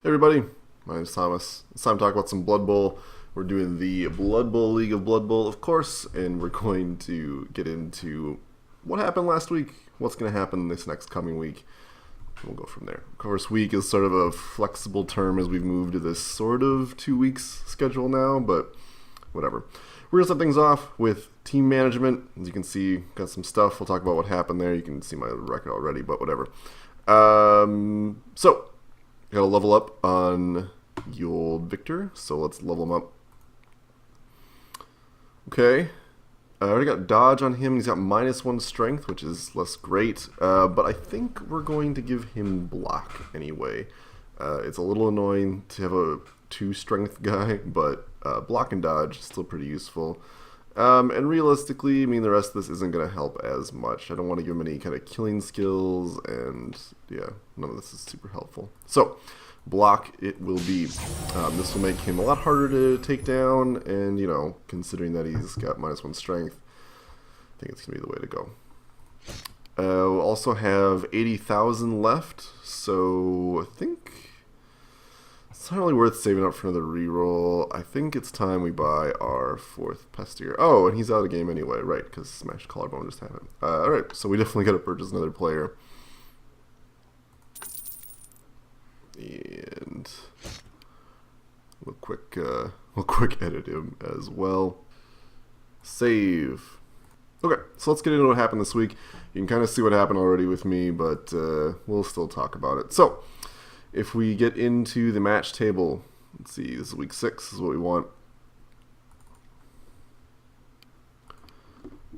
Hey everybody, my name is Thomas. It's time to talk about some Blood Bowl. We're doing the Blood Bowl League of Blood Bowl, of course, and we're going to get into what happened last week, what's going to happen this next coming week, and we'll go from there. Of course, week is sort of a flexible term as we've moved to this sort of 2 weeks schedule now, but whatever. We're going to start things off with team management. As you can see, got some stuff. We'll talk about what happened there. You can see my record already, but whatever. So, got to level up on the old Victor, so let's level him up. Okay, I already got dodge on him. He's got -1 strength, which is less great, but I think we're going to give him block anyway. It's a little annoying to have a 2 strength guy, but block and dodge is still pretty useful. And realistically, I mean, the rest of this isn't going to help as much. I don't want to give him any kind of killing skills, and yeah, none of this is super helpful. So, block it will be. This will make him a lot harder to take down, and, you know, considering that he's got -1 strength, I think it's going to be the way to go. We'll also have 80,000 left, so I think it's not really worth saving up for another reroll. I think it's time we buy our 4th Pestier. Oh, and he's out of the game anyway, right, because Smash Collarbone just happened. Alright, so we definitely got to purchase another player. And we'll quick edit him as well. Save. Okay, so let's get into what happened this week. You can kind of see what happened already with me, but we'll still talk about it. So, if we get into the match table, let's see, this is week 6, this is what we want.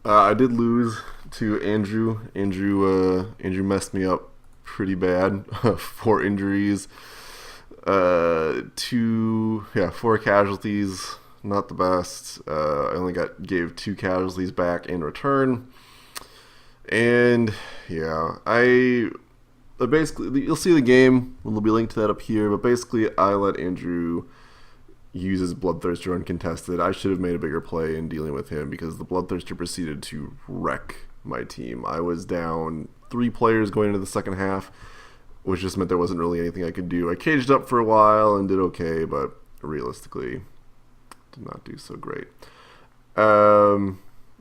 I did lose to Andrew. Andrew messed me up pretty bad. 4 injuries, 4 casualties, not the best. I only gave 2 casualties back in return, and yeah, basically, you'll see the game, and there'll be a link to that up here, but basically I let Andrew use his Bloodthirster uncontested. I should have made a bigger play in dealing with him because the Bloodthirster proceeded to wreck my team. I was down 3 players going into the second half, which just meant there wasn't really anything I could do. I caged up for a while and did okay, but realistically, did not do so great. Yeah,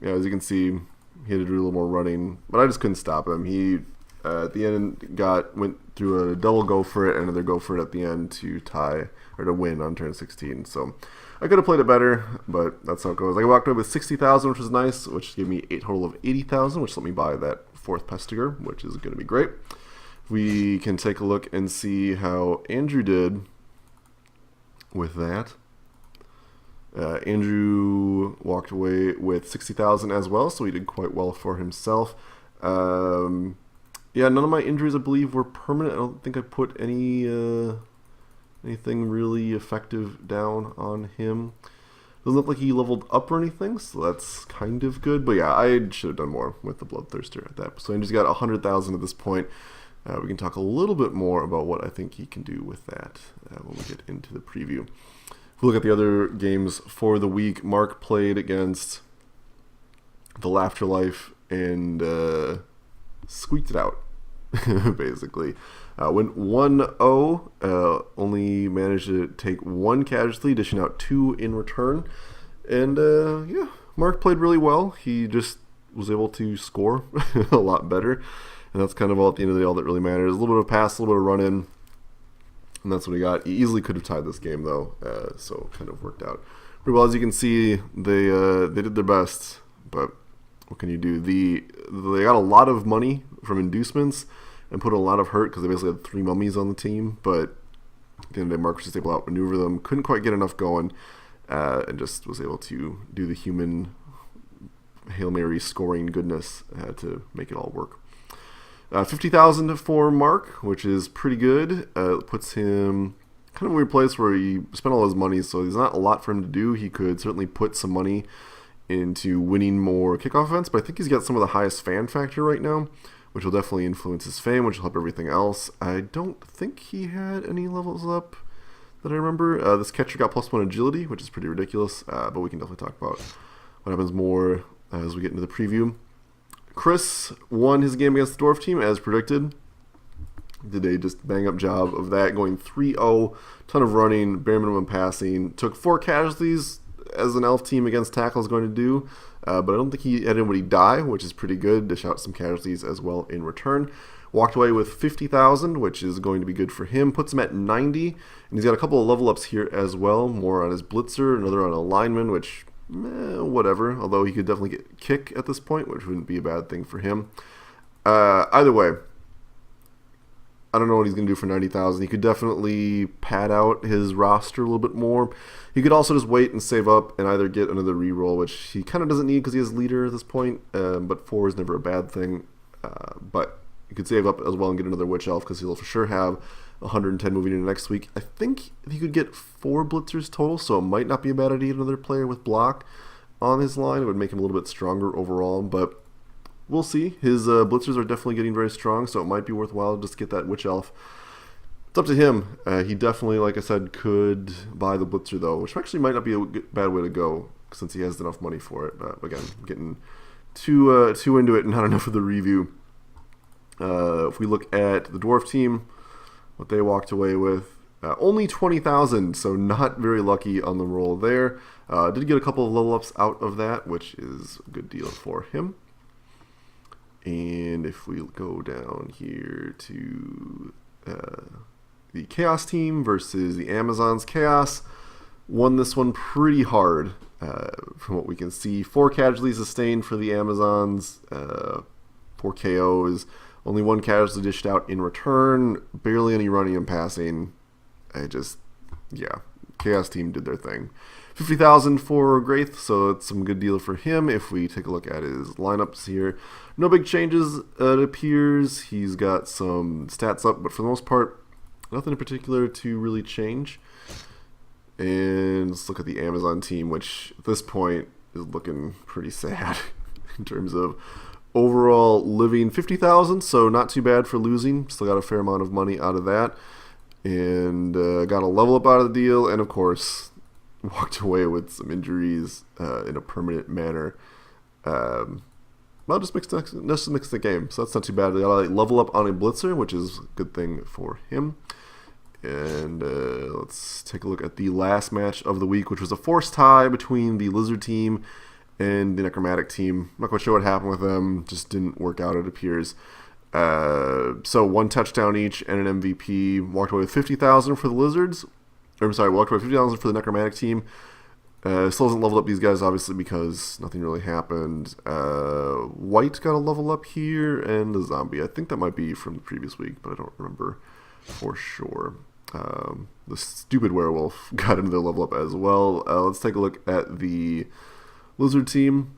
as you can see, he had to do a little more running, but I just couldn't stop him. He at the end went through a double go for it and another go for it at the end to tie or to win on turn 16. So I could have played it better, but that's how it goes. I walked away with 60,000, which was nice, which gave me a total of 80,000, which let me buy that 4th Pestiger, which is going to be great. We can take a look and see how Andrew did with that. Andrew walked away with 60,000 as well, so he did quite well for himself. Yeah, none of my injuries, I believe, were permanent. I don't think I put anything really effective down on him. Doesn't look like he leveled up or anything, so that's kind of good. But yeah, I should have done more with the Bloodthirster at that. So Andrew's got 100,000 at this point. We can talk a little bit more about what I think he can do with that when we get into the preview. If we look at the other games for the week, Mark played against the Laughter Life and squeaked it out, basically. Went 1-0, only managed to take 1 casualty, dishing out 2 in return. And yeah, Mark played really well. He just was able to score a lot better. And that's kind of all at the end of the day, all that really matters. A little bit of pass, a little bit of run-in, and that's what he got. He easily could have tied this game, though, so kind of worked out pretty well. As you can see, they did their best, but what can you do? They got a lot of money from inducements and put a lot of hurt because they basically had 3 mummies on the team, but at the end of the day, Mark was just able to outmaneuver them. Couldn't quite get enough going, and just was able to do the human Hail Mary scoring goodness to make it all work. 50,000 for Mark, which is pretty good. Puts him kind of a weird place where he spent all his money, so there's not a lot for him to do. He could certainly put some money into winning more kickoff events, but I think he's got some of the highest fan factor right now, which will definitely influence his fame, which will help everything else. I don't think he had any levels up that I remember. This catcher got +1 agility, which is pretty ridiculous, but we can definitely talk about what happens more as we get into the preview. Chris won his game against the Dwarf team as predicted. Did a just bang-up job of that, going 3-0, ton of running, bare minimum passing. Took 4 casualties, as an elf team against tackle is going to do, but I don't think he had anybody die, which is pretty good. Dish out some casualties as well in return. Walked away with 50,000, which is going to be good for him. Puts him at 90, and he's got a couple of level ups here as well. More on his blitzer, another on a lineman, which, whatever. Although he could definitely get kick at this point, which wouldn't be a bad thing for him. Either way, I don't know what he's going to do for 90,000. He could definitely pad out his roster a little bit more. He could also just wait and save up and either get another reroll, which he kind of doesn't need because he has leader at this point. But 4 is never a bad thing. But you could save up as well and get another Witch Elf because he'll for sure have 110 moving into next week. I think he could get 4 blitzers total, so it might not be a bad idea to get another player with block on his line. It would make him a little bit stronger overall, but we'll see. His blitzers are definitely getting very strong, so it might be worthwhile to just get that Witch Elf. It's up to him. He definitely, like I said, could buy the blitzer, though, which actually might not be a bad way to go since he has enough money for it. But again, getting too into it and not enough of the review. If we look at the Dwarf team, what they walked away with, only 20,000, so not very lucky on the roll there. Did get a couple of level ups out of that, which is a good deal for him. And if we go down here to the Chaos team versus the Amazons, Chaos won this one pretty hard from what we can see. 4 casualties sustained for the Amazons, 4 KOs, only 1 casualty dished out in return, barely any running and passing. Chaos team did their thing. 50,000 for Graith, so it's some good deal for him. If we take a look at his lineups here, no big changes, it appears. He's got some stats up, but for the most part, nothing in particular to really change. And let's look at the Amazon team, which at this point is looking pretty sad in terms of overall living. 50,000, so not too bad for losing. Still got a fair amount of money out of that. And got a level up out of the deal, and of course, walked away with some injuries in a permanent manner. Well, just mix the game, so that's not too bad. They got a level up on a blitzer, which is a good thing for him. And let's take a look at the last match of the week, which was a forced tie between the Lizard team and the Necromantic team. I'm not quite sure what happened with them. Just didn't work out, it appears. So 1 touchdown each and an MVP. Walked away with 50,000 for the Lizards. Walked away with 50,000 for the Necromantic team. Still hasn't leveled up these guys, obviously, because nothing really happened. White got a level up here, and the Zombie. I think that might be from the previous week, but I don't remember for sure. The stupid Werewolf got another level up as well. Let's take a look at the Lizard team.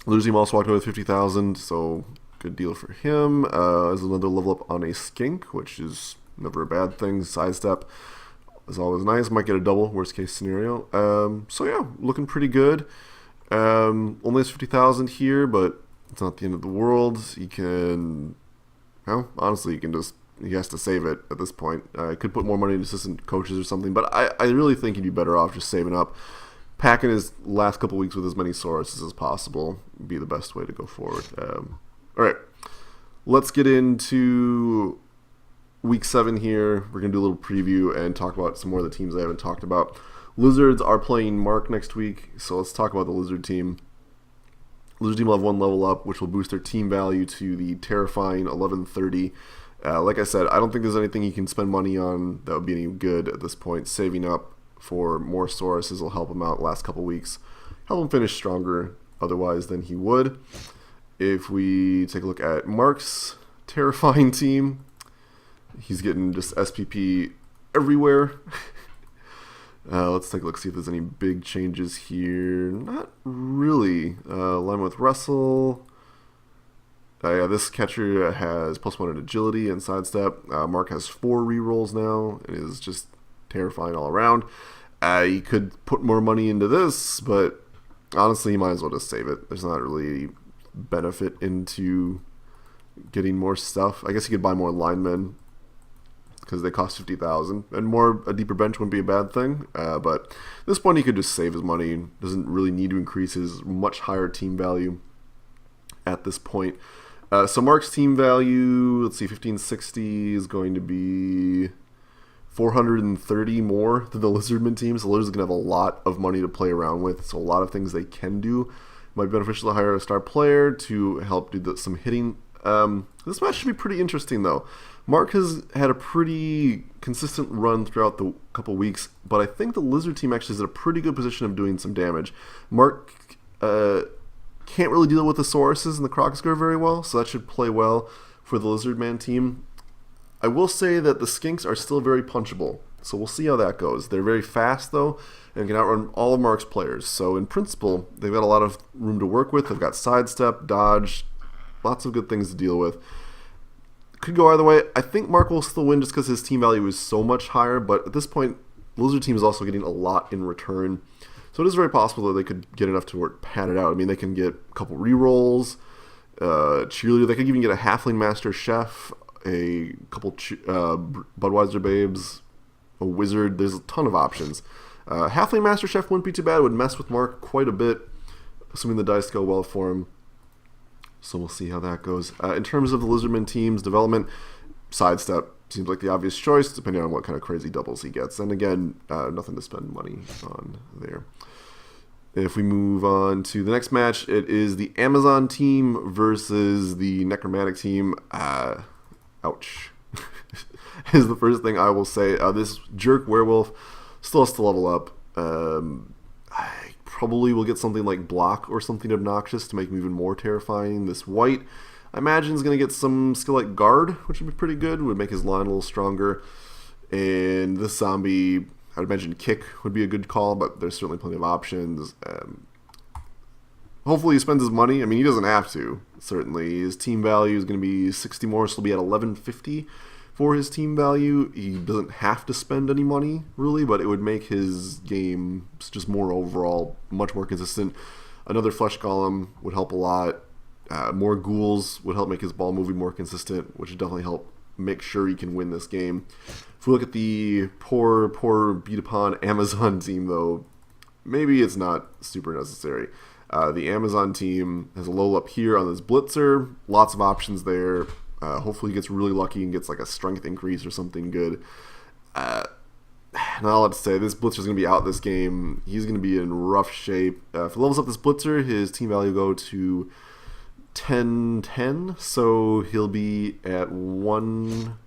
Lizard team also walked away with 50,000, so good deal for him. There's another level up on a Skink, which is never a bad thing. Sidestep is always nice. Might get a double, worst case scenario. So yeah, looking pretty good. Only has 50,000 here, but it's not the end of the world. He can, honestly, he has to save it at this point. Could put more money into assistant coaches or something, but I really think he'd be better off just saving up. Packing his last couple weeks with as many sources as possible would be the best way to go forward. All right, let's get into week 7 here. We're going to do a little preview and talk about some more of the teams I haven't talked about. Lizards are playing Mark next week, so let's talk about the Lizard team. Lizard team will have 1 level up, which will boost their team value to the terrifying 1130. Like I said, I don't think there's anything you can spend money on that would be any good at this point. Saving up for more sources will help him out the last couple weeks. Help him finish stronger otherwise than he would. If we take a look at Mark's terrifying team, he's getting just SPP everywhere. Let's take a look, see if there's any big changes here. Not really. Line with Russell. Yeah, this catcher has +1 in agility and sidestep. Mark has 4 rerolls now. It is just terrifying all around. You could put more money into this, but honestly, you might as well just save it. There's not really benefit into getting more stuff. I guess you could buy more linemen because they cost 50,000, and a deeper bench wouldn't be a bad thing. But at this point, he could just save his money. Doesn't really need to increase his much higher team value at this point. So Mark's team value, let's see, 1560 is going to be 430 more than the Lizardman team. So Lizard's going to have a lot of money to play around with. So a lot of things they can do. Might be beneficial to hire a star player to help do some hitting. This match should be pretty interesting, though. Mark has had a pretty consistent run throughout the couple weeks, but I think the Lizard team actually is in a pretty good position of doing some damage. Mark can't really deal with the Sauruses and the Kroxgar very well, so that should play well for the Lizardman team. I will say that the Skinks are still very punchable, so we'll see how that goes. They're very fast, though, and can outrun all of Mark's players. So in principle, they've got a lot of room to work with. They've got sidestep, dodge, lots of good things to deal with. Could go either way. I think Mark will still win just because his team value is so much higher, but at this point, the Lizard team is also getting a lot in return. So it is very possible that they could get enough to pad it out. I mean, they can get a couple rerolls, cheerleader. They could even get a Halfling Master Chef, a couple Budweiser Babes, a Wizard. There's a ton of options. Halfling Master Chef wouldn't be too bad. It would mess with Mark quite a bit, assuming the dice go well for him. So we'll see how that goes. In terms of the Lizardman team's development, sidestep seems like the obvious choice, depending on what kind of crazy doubles he gets. And again, nothing to spend money on there. If we move on to the next match, it is the Amazon team versus the Necromantic team. Ouch. Is the first thing I will say. This jerk werewolf still has to level up. I probably will get something like block or something obnoxious to make him even more terrifying. This white, I imagine, is going to get some skill like guard, which would be pretty good. Would make his line a little stronger. And this zombie, I'd imagine kick would be a good call, but there's certainly plenty of options. Hopefully he spends his money. I mean, he doesn't have to, certainly. His team value is going to be 60 more, so he'll be at 1150 for his team value. He doesn't have to spend any money, really, but it would make his game just more overall, much more consistent. Another Flesh Golem would help a lot. More ghouls would help make his ball moving more consistent, which would definitely help make sure he can win this game. If we look at the poor beat upon Amazon team, though, maybe it's not super necessary. The Amazon team has a low up here on this Blitzer. Lots of options there. Hopefully he gets really lucky and gets like a strength increase or something good. Not a lot to say. This Blitzer's going to be out this game. He's going to be in rough shape. If he levels up this Blitzer, his team value will go to 1010, so he'll be at 1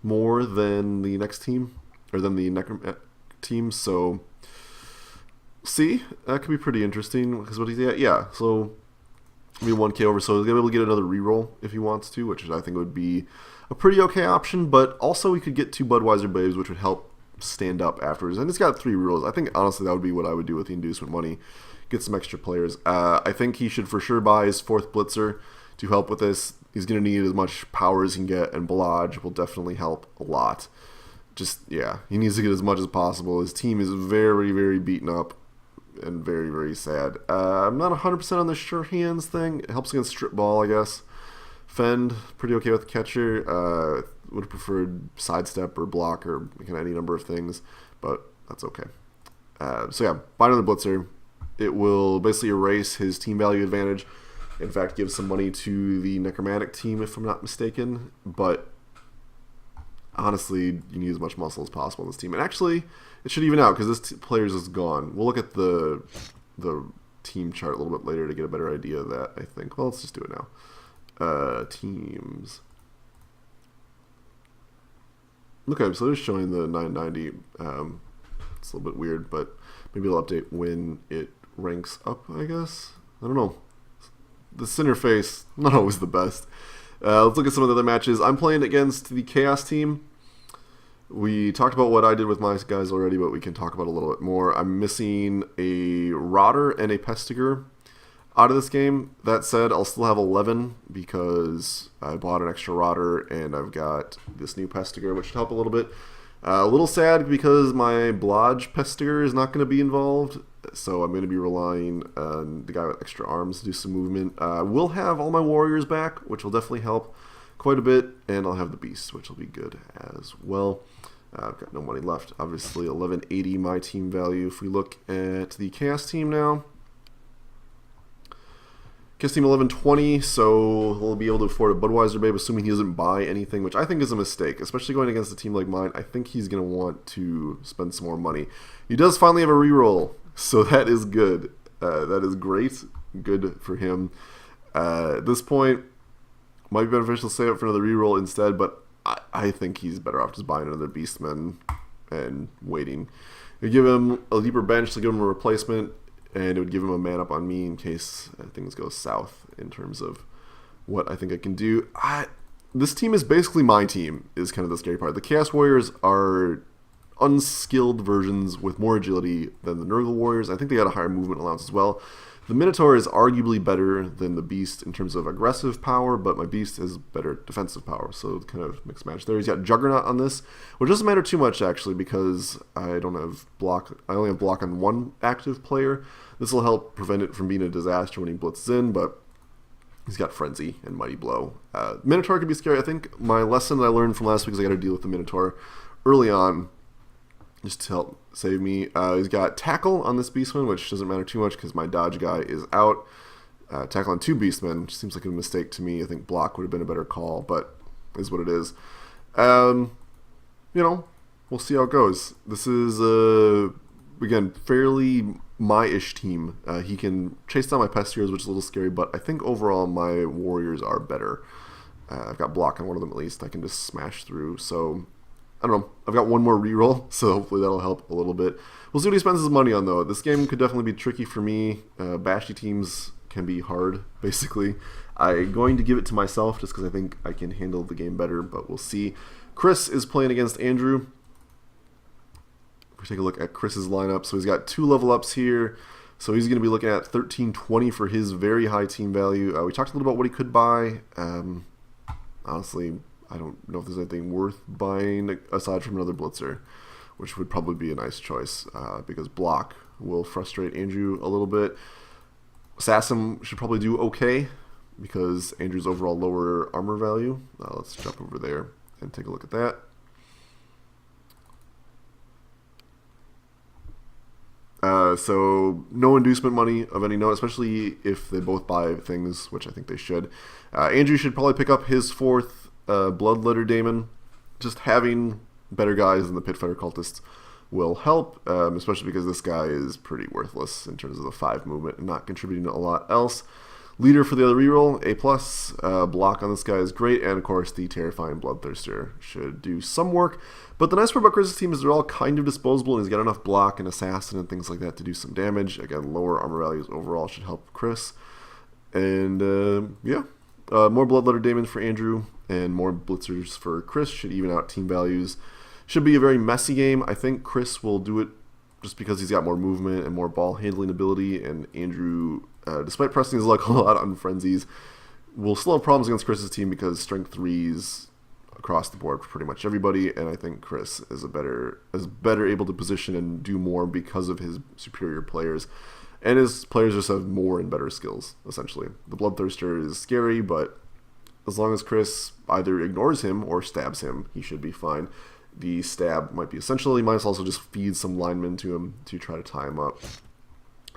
more than the next team, or than the Necromantic team, so see, that could be pretty interesting, because what he's at, yeah, so it'll be 1k over, so he'll be able to get another reroll if he wants to, which I think would be a pretty okay option, but also he could get 2 Budweiser Babes, which would help stand up afterwards, and it's got 3 rerolls. I think, honestly, that would be what I would do with the inducement money. Get some extra players. I think he should for sure buy his 4th Blitzer to help with this. He's going to need as much power as he can get, and Blodge will definitely help a lot. Just, yeah, he needs to get as much as possible. His team is very, very beaten up and very, very sad. I'm not 100% on the sure hands thing. It helps against strip ball, I guess. Fend, pretty okay with the catcher. Would have preferred sidestep or block or any number of things, but that's okay. So yeah, buy another Blitzer. It will basically erase his team value advantage. In fact, give some money to the Necromantic team, if I'm not mistaken. But honestly, you need as much muscle as possible in this team. And actually, it should even out because this player's is gone. We'll look at the team chart a little bit later to get a better idea of that, I think. Well, let's just do it now. Teams. Okay, so they're showing the 990. It's a little bit weird, but maybe it'll update when it ranks up, I guess. I don't know. This interface, not always the best. Let's look at some of the other matches. I'm playing against the Chaos team. We talked about what I did with my guys already, but we can talk about a little bit more. I'm missing a Rotter and a Pestiger out of this game. That said, I'll still have 11 because I bought an extra Rotter and I've got this new Pestiger, which should help a little bit. A little sad because my Blodge Pestiger is not going to be involved, so I'm going to be relying on the guy with extra arms to do some movement. We'll have all my warriors back, which will definitely help quite a bit, and I'll have the beast, which will be good as well. I've got no money left. Obviously, 1180 my team value. If we look at the Chaos team now, Kiss Team 1120, so he'll be able to afford a Budweiser Babe, assuming he doesn't buy anything, which I think is a mistake, especially going against a team like mine. I think he's going to want to spend some more money. He does finally have a reroll, so that is good. That is great. Good for him. At this point, might be beneficial to save up for another reroll instead, but I think he's better off just buying another Beastman and waiting. You give him a deeper bench to give him a replacement, and it would give him a man up on me in case things go south in terms of what I think I can do. This team is basically my team, is kind of the scary part. The Chaos Warriors are unskilled versions with more agility than the Nurgle Warriors. I think they got a higher movement allowance as well. The Minotaur is arguably better than the Beast in terms of aggressive power, but my Beast has better defensive power, so kind of mixed match there. He's got Juggernaut on this, which doesn't matter too much actually because I don't have block. I only have block on one active player. This will help prevent it from being a disaster when he blitzes in, but he's got Frenzy and Mighty Blow. Minotaur can be scary. I think my lesson that I learned from last week is I got to deal with the Minotaur early on, just to help save me. He's got Tackle on this Beastman, which doesn't matter too much because my dodge guy is out. Tackle on two Beastmen, which seems like a mistake to me. I think block would have been a better call, but is what it is. You know, we'll see how it goes. This is, again, fairly my-ish team. He can chase down my Pestiers, which is a little scary, but I think overall my Warriors are better. I've got block on one of them at least. I can just smash through, so I don't know. I've got one more reroll, so hopefully that'll help a little bit. We'll see what he spends his money on, though. This game could definitely be tricky for me. Bashy teams can be hard, basically. I'm going to give it to myself just because I think I can handle the game better, but we'll see. Chris is playing against Andrew. If we take a look at Chris's lineup, so he's got 2 level ups here. So he's going to be looking at 1320 for his very high team value. We talked a little about what he could buy. Honestly, I don't know if there's anything worth buying aside from another Blitzer, which would probably be a nice choice because block will frustrate Andrew a little bit. Assassin should probably do okay because Andrew's overall lower armor value. Let's jump over there and take a look at that. So no inducement money of any note, especially if they both buy things, which I think they should. Andrew should probably pick up his 4th Bloodletter Daemon. Just having better guys than the Pitfighter Cultists will help, especially because this guy is pretty worthless in terms of the 5 movement and not contributing to a lot else. Leader for the other reroll, A+. Block on this guy is great, and of course the Terrifying Bloodthirster should do some work. But the nice part about Chris's team is they're all kind of disposable, and he's got enough block and assassin and things like that to do some damage. Again, lower armor values overall should help Chris. And yeah, more Bloodletter Daemons for Andrew and more Blitzers for Chris should even out team values. Should be a very messy game. I think Chris will do it just because he's got more movement and more ball handling ability, and Andrew, despite pressing his luck a lot on frenzies, will still have problems against Chris's team because strength 3s across the board for pretty much everybody, and I think Chris is better able to position and do more because of his superior players, and his players just have more and better skills, essentially. The Bloodthirster is scary, but as long as Chris either ignores him or stabs him, he should be fine. The stab might be essential. He might also just feed some linemen to him to try to tie him up.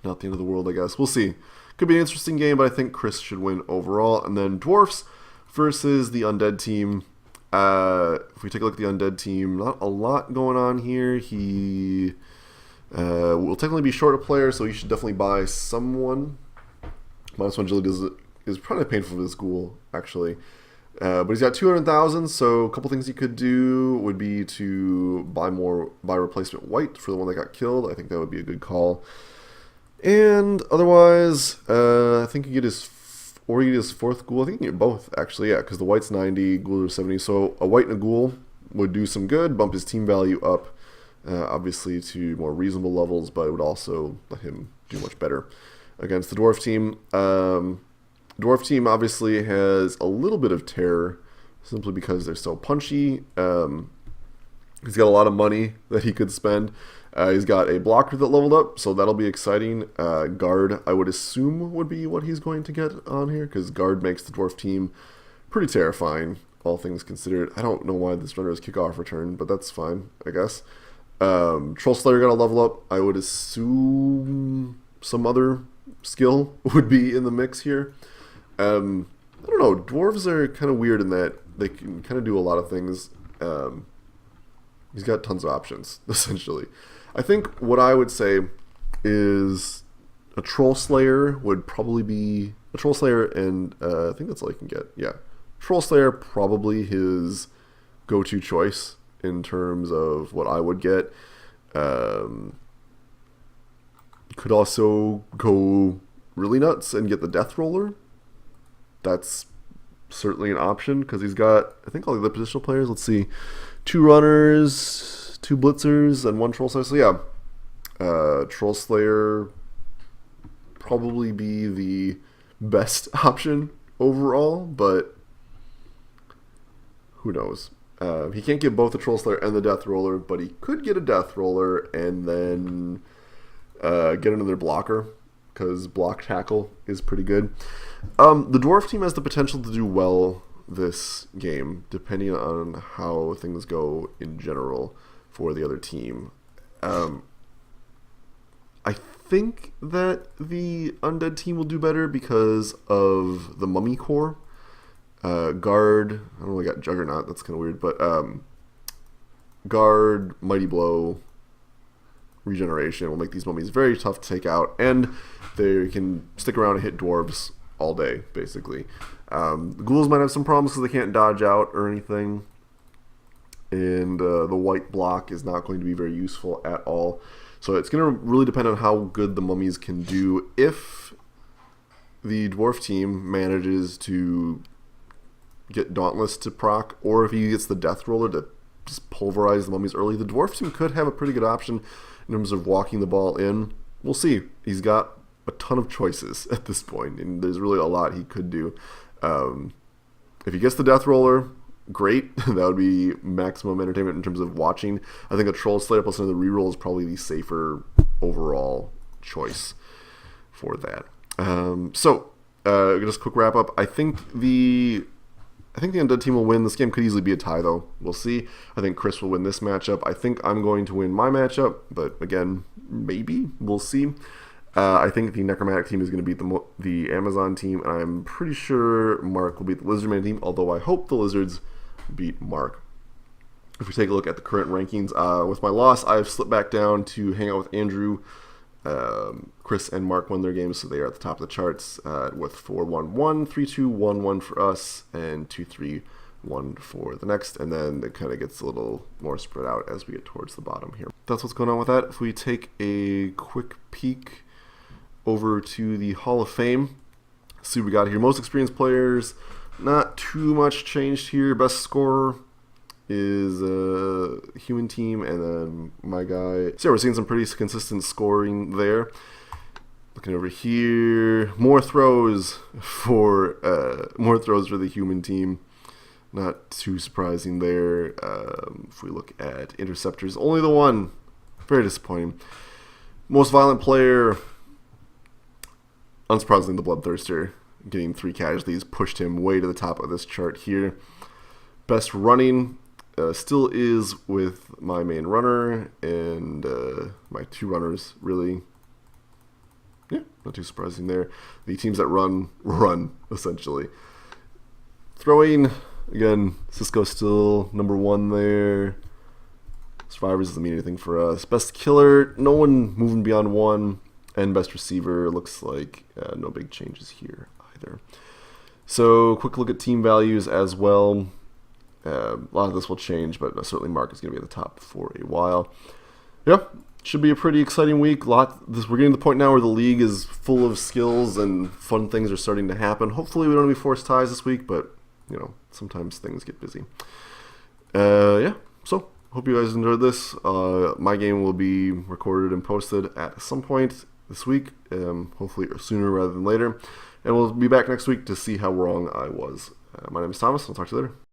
Not the end of the world, I guess. We'll see. Could be an interesting game, but I think Chris should win overall. And then Dwarfs versus the Undead team. If we take a look at the Undead team, not a lot going on here. He will technically be short a player, so he should definitely buy someone. -1 agility is probably painful for this ghoul, actually. But he's got 200,000, so a couple things he could do would be to buy replacement white for the one that got killed. I think that would be a good call. And otherwise, I think he get his 4th ghoul. I think he can get both, actually, yeah, because the white's 90, ghoul is 70. So a white and a ghoul would do some good, bump his team value up, obviously to more reasonable levels, but it would also let him do much better against the dwarf team. Dwarf team obviously has a little bit of terror simply because they're so punchy. He's got a lot of money that he could spend. He's got a blocker that leveled up, so that'll be exciting. Guard, I would assume, would be what he's going to get on here, because Guard makes the dwarf team pretty terrifying, all things considered. I don't know why this runner is kickoff return, but that's fine, I guess. Troll Slayer got a level up. I would assume some other skill would be in the mix here. I don't know. Dwarves are kind of weird in that they can kind of do a lot of things. He's got tons of options, essentially. I think what I would say is a Troll Slayer would probably be a Troll Slayer, and I think that's all you can get. Yeah, Troll Slayer probably his go-to choice in terms of what I would get. Could also go really nuts and get the Death Roller. That's certainly an option because he's got, I think, all the other positional players. Let's see, 2 runners, 2 blitzers, and 1 Troll Slayer. So yeah, Troll Slayer probably be the best option overall, but who knows? He can't get both the Troll Slayer and the Death Roller, but he could get a Death Roller and then get another blocker, because block tackle is pretty good. The Dwarf team has the potential to do well this game, depending on how things go in general for the other team. I think that the Undead team will do better because of the Mummy Core. Guard, I don't know, we got Juggernaut, that's kind of weird, but Guard, Mighty Blow, Regeneration will make these mummies very tough to take out, and they can stick around and hit dwarves all day, basically. The ghouls might have some problems because they can't dodge out or anything, and the white block is not going to be very useful at all. So it's going to really depend on how good the mummies can do. If the dwarf team manages to get Dauntless to proc, or if he gets the Death Roller to just pulverize the mummies early, the dwarf team could have a pretty good option in terms of walking the ball in. We'll see. He's got a ton of choices at this point, and there's really a lot he could do. If he gets the Death Roller, great. That would be maximum entertainment in terms of watching. I think a Troll Slayer plus another reroll is probably the safer overall choice for that. Just a quick wrap up. I think the Undead team will win. This game could easily be a tie, though. We'll see. I think Chris will win this matchup. I think I'm going to win my matchup, but again, maybe. We'll see. I think the Necromantic team is going to beat the Amazon team, and I'm pretty sure Mark will beat the Lizardman team, although I hope the Lizards beat Mark. If we take a look at the current rankings, with my loss, I've slipped back down to hang out with Andrew. Chris and Mark won their games, so they are at the top of the charts with 4-1-1, 3-2, 1-1 for us, and 2-3-1 for the next, and then it kind of gets a little more spread out as we get towards the bottom here. That's what's going on with that. If we take a quick peek over to the Hall of Fame, see what we got here. Most experienced players, not too much changed here. Best scorer is a human team, and then my guy. So yeah, we're seeing some pretty consistent scoring there. Looking over here, more throws for the human team. Not too surprising there. If we look at interceptors, only the one. Very disappointing. Most violent player, unsurprisingly, the Bloodthirster, getting 3 casualties, pushed him way to the top of this chart here. Best running still is with my main runner and my 2 runners, really. Yeah, not too surprising there. The teams that run, essentially. Throwing, again, Cisco still number 1 there. Survivors doesn't mean anything for us. Best killer, no one moving beyond 1. And best receiver, looks like no big changes here either. So, quick look at team values as well. A lot of this will change, but certainly Mark is going to be at the top for a while. Yeah, should be a pretty exciting week. We're getting to the point now where the league is full of skills and fun things are starting to happen. Hopefully we don't have any forced ties this week, but you know, sometimes things get busy. Yeah, so hope you guys enjoyed this. My game will be recorded and posted at some point this week, hopefully sooner rather than later. And we'll be back next week to see how wrong I was. My name is Thomas. I'll talk to you later.